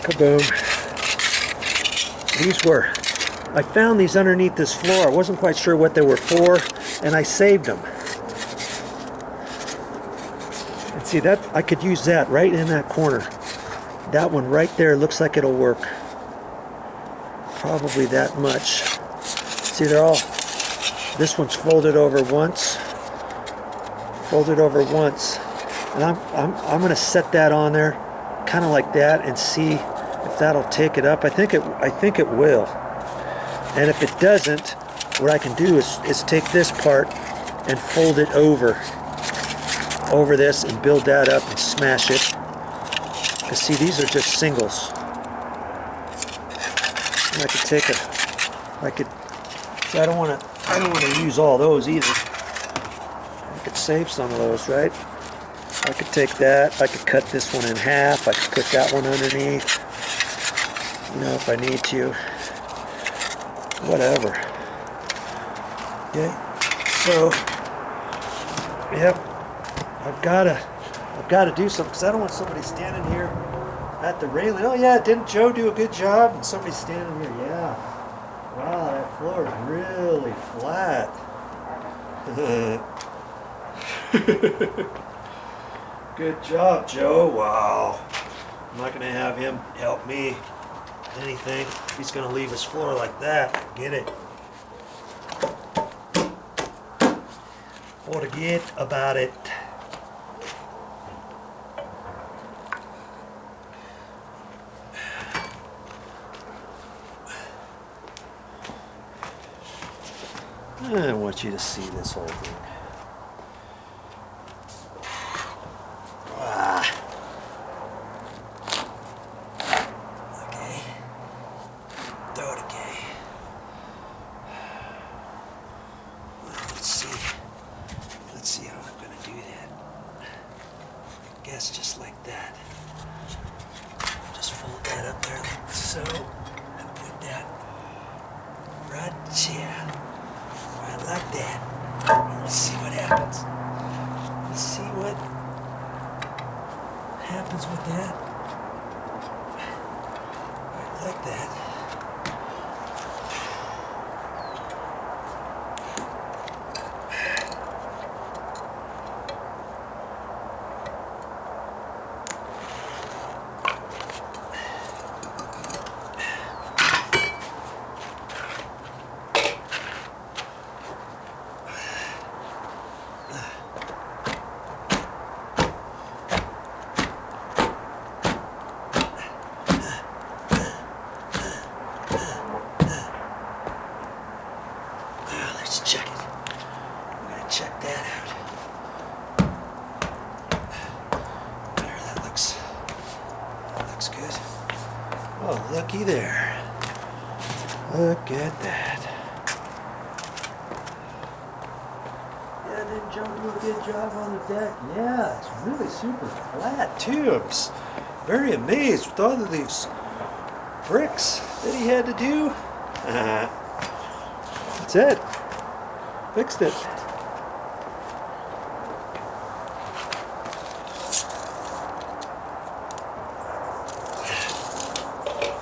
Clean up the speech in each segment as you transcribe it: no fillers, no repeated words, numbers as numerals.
Kaboom. These were, I found these underneath this floor. I wasn't quite sure what they were for, and I saved them. And see that, I could use that right in that corner. That one right there looks like it'll work. Probably that much. See, they're all, this one's folded over once. Folded over once. And I'm going to set that on there, kind of like that, and see if that'll take it up. I think it will. And if it doesn't, what I can do is take this part and fold it over this and build that up and smash it. Because see, these are just singles. And I could take so I don't want to use all those either. I could save some of those, right? I could take that, I could cut this one in half, I could put that one underneath, you know, if I need to, whatever. Okay, so, yep, I've got to do something, because I don't want somebody standing here at the railing. Oh yeah, didn't Joe do a good job? And somebody standing here, yeah. Wow, that floor is really flat. Good job, Joe. Wow. I'm not going to have him help me with anything. He's going to leave his floor like that. Get it? Forget about it. I want you to see this whole thing. Okay. Throw it okay. Well, let's see how I'm going to do that. I guess just like that. Just fold that up there like so, and put that right here. Like that. Let's see what happens. Let's see what happens with that. Right, like that. Check it. I'm going to check that out. There, that looks good. Oh, looky there. Look at that. Yeah, didn't Joe do a good job on the deck? Yeah, it's really super flat too. I'm very amazed with all of these bricks that he had to do. That's it. Fixed it.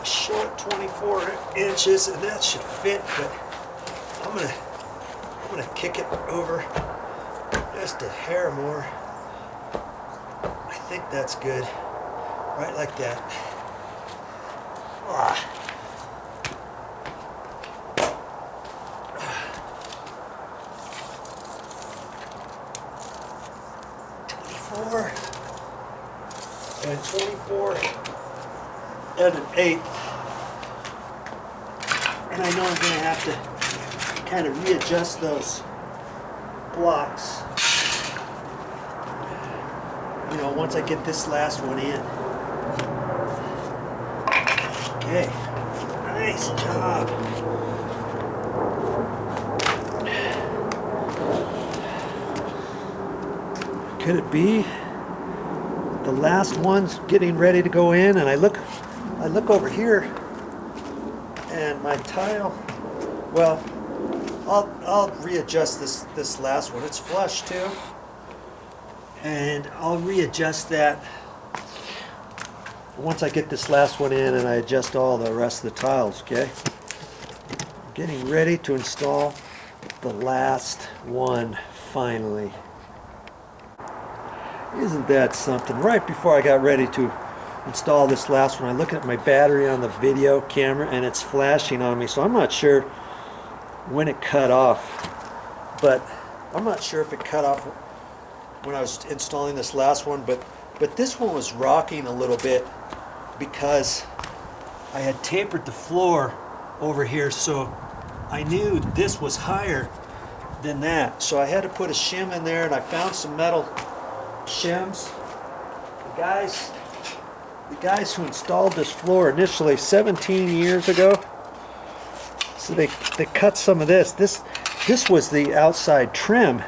Short 24 inches, and that should fit, but I'm gonna kick it over just a hair more. I think that's good. Right like that. Ah. 24 and 24 and an 8, and I know I'm going to have to kind of readjust those blocks, you know, once I get this last one in. Okay, nice job. Could it be the last one's getting ready to go in? And I look over here, and my tile. Well, I'll readjust this last one. It's flush too, and I'll readjust that once I get this last one in and I adjust all the rest of the tiles, okay? I'm getting ready to install the last one, finally. Isn't that something? Right before I got ready to install this last one, I look at my battery on the video camera and it's flashing on me, so I'm not sure when it cut off. But I'm not sure if it cut off when I was installing this last one, but this one was rocking a little bit because I had tapered the floor over here, so I knew this was higher than that. So I had to put a shim in there, and I found some metal shims. The guys who installed this floor initially 17 years ago, so they cut some of this. This was the outside trim,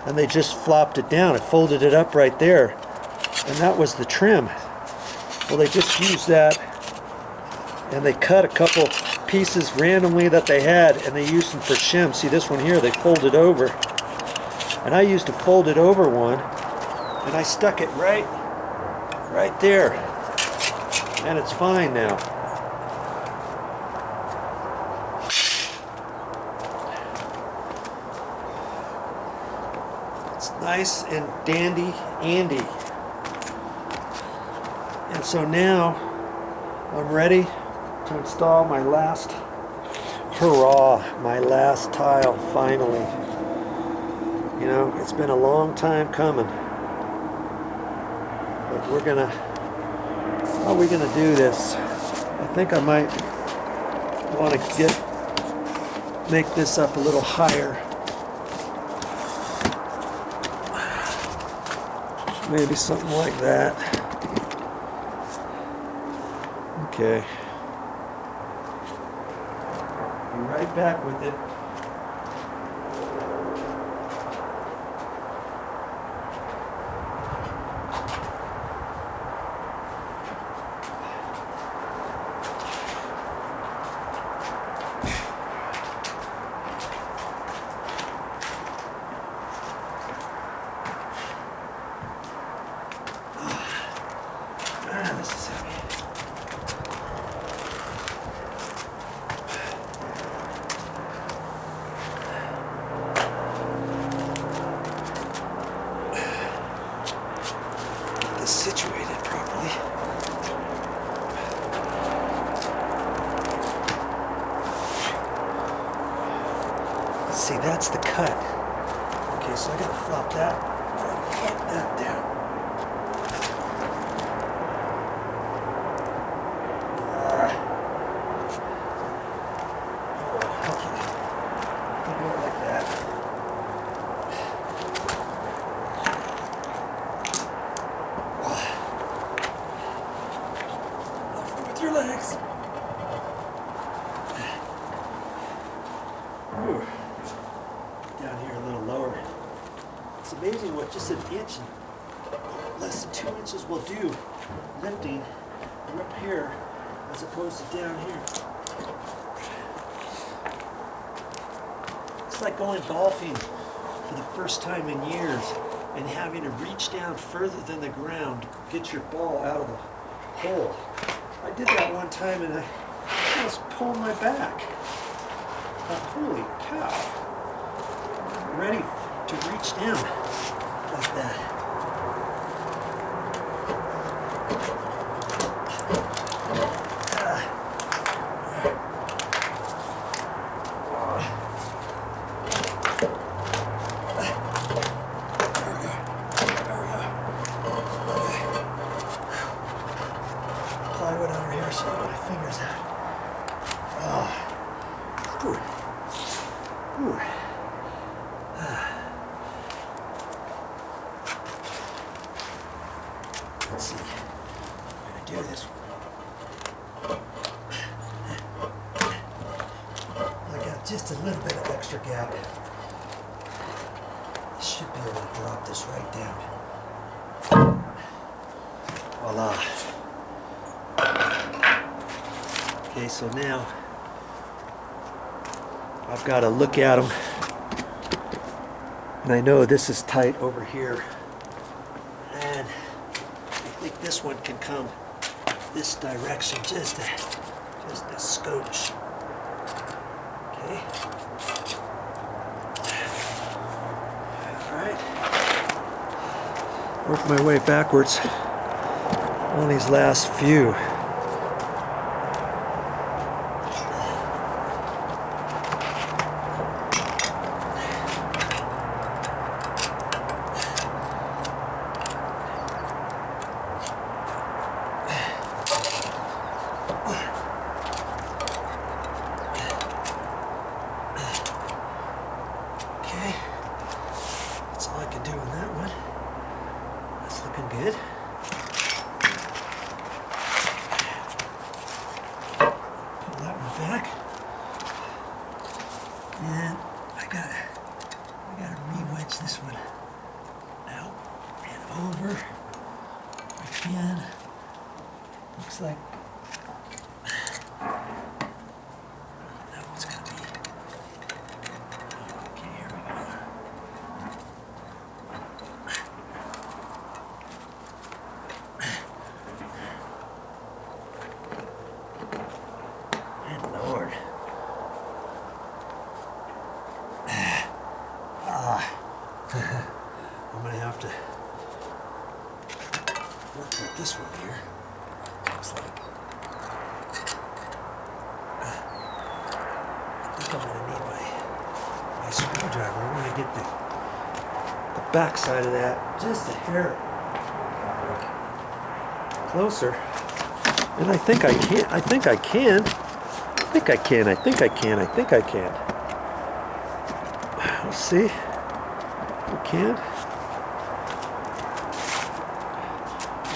and they just flopped it down and folded it up right there, and that was the trim. Well, they just used that, and they cut a couple pieces randomly that they had, and they used them for shims. See this one here, they folded over, and I used a folded over one, and I stuck it right there, and it's fine now. It's nice and dandy Andy. And so now I'm ready to install my last hurrah, my last tile, finally. You know, it's been a long time coming. But how are we gonna do this? I think I might want to make this up a little higher. Maybe something like that. Okay. Be right back with it. This is heavy. Get this situated properly. See, that's the cut. Okay, so I gotta flop that down. Your legs. Ooh. Down here a little lower. It's amazing what just an inch, less than 2 inches will do lifting up here as opposed to down here. It's like going golfing for the first time in years and having to reach down further than the ground to get your ball out of the hole. I did that one time and I almost pulled my back. Holy cow. I'm ready to reach down like that. Plywood under here so I get my fingers out. Let's see. I'm gonna do this one. I got just a little bit of extra gap. Should be able to drop this right down. Voila. Okay, so now I've got to look at them, and I know this is tight over here, and I think this one can come this direction, just a scotch. Okay. All right. Work my way backwards on these last few. That's all I can do on that one. That's looking good. Pull that one back. And I gotta re-wedge this one out and over again. Looks like that one's gonna be. Okay, here we go. And Lord. I'm gonna have to work with this one here. Looks like. I think I'm gonna need my screwdriver. I'm gonna get the back side of that just a hair closer. And I think I can. I think I can. I think I can. I think I can. I think I can. Let's see. We can.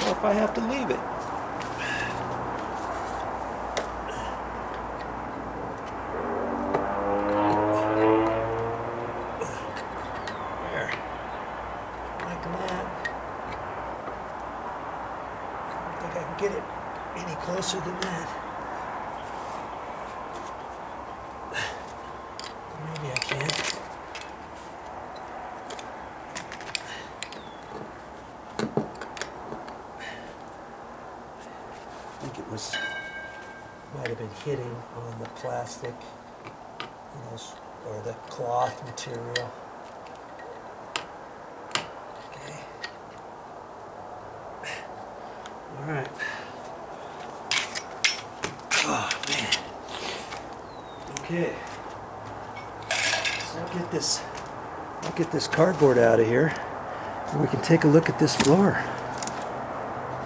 Or if I have to leave it. There. Like that. I don't think I can get it any closer than that. Maybe I can. I think it might have been hitting on the plastic, or the cloth material. Okay. All right. Oh man. Okay. So I'll get this cardboard out of here, and we can take a look at this floor.